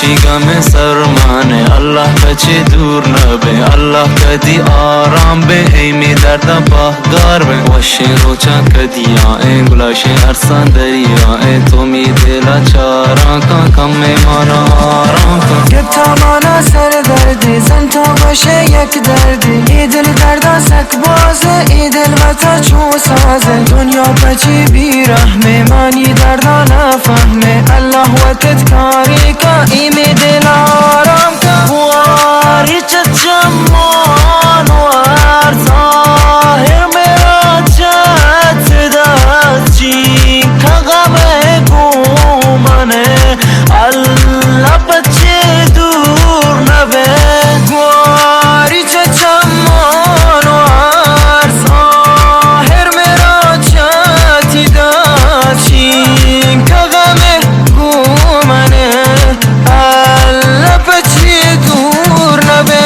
چی غم سرمانه الله بچه دور نبه الله کدی آرام به ایمی درد پاهگار به وشی روچا کدیاں گلاش ارسان دریاں تو می دلا چاران کن کم مانا آرام کن گب تمانا سر دردی زن تا باشه یک دردی ای دل دردا سک بازه ای دل وطا چون سازه دنیا پچی بیرحمه مانی دردا نفهمه الله وقت کاری که ایمی دل آرام که واری چچمان وار ظاهر میرا چت دستی که غمه گومنه الله بچه دور نبه واری چچمان وار ظاهر میرا چت دستی که غمه گومنه الله بچه دور نبه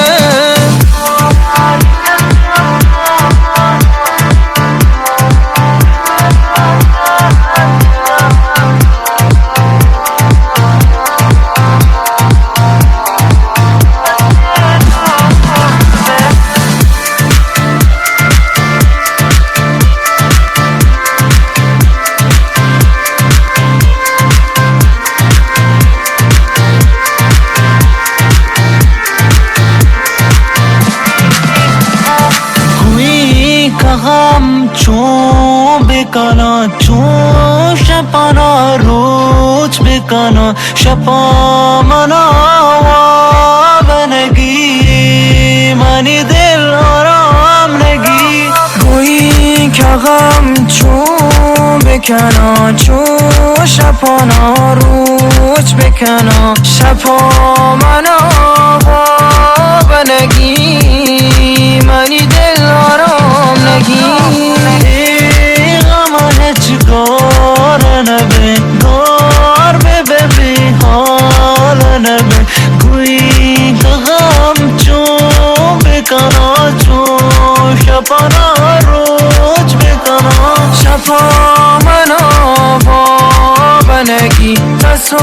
غم چون بکنا چون شپانا روچ بکنا شپا منا و بنگی منی دل آرام نگی گویی که غم چون بکنا چون شپانا روچ بکنا شپا منا و بنگی منی دل آرام نگی غمه چگار نبه گار ببی حال نبه گویی غم چون بکنا چون شپانا روچ بکنا شپا منا با بنگی تسو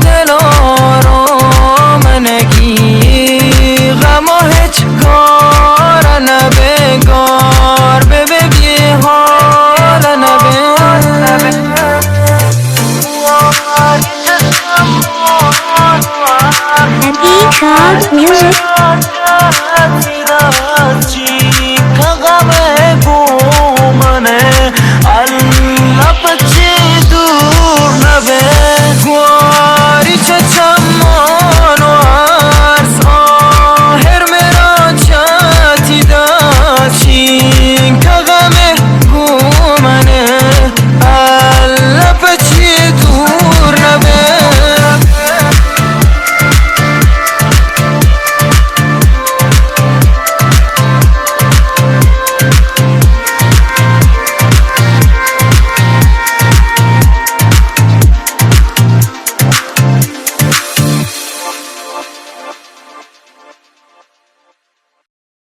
دل آرام نگی غمه چگار نبه گار ببی حال نبه Nabi Cloud Music.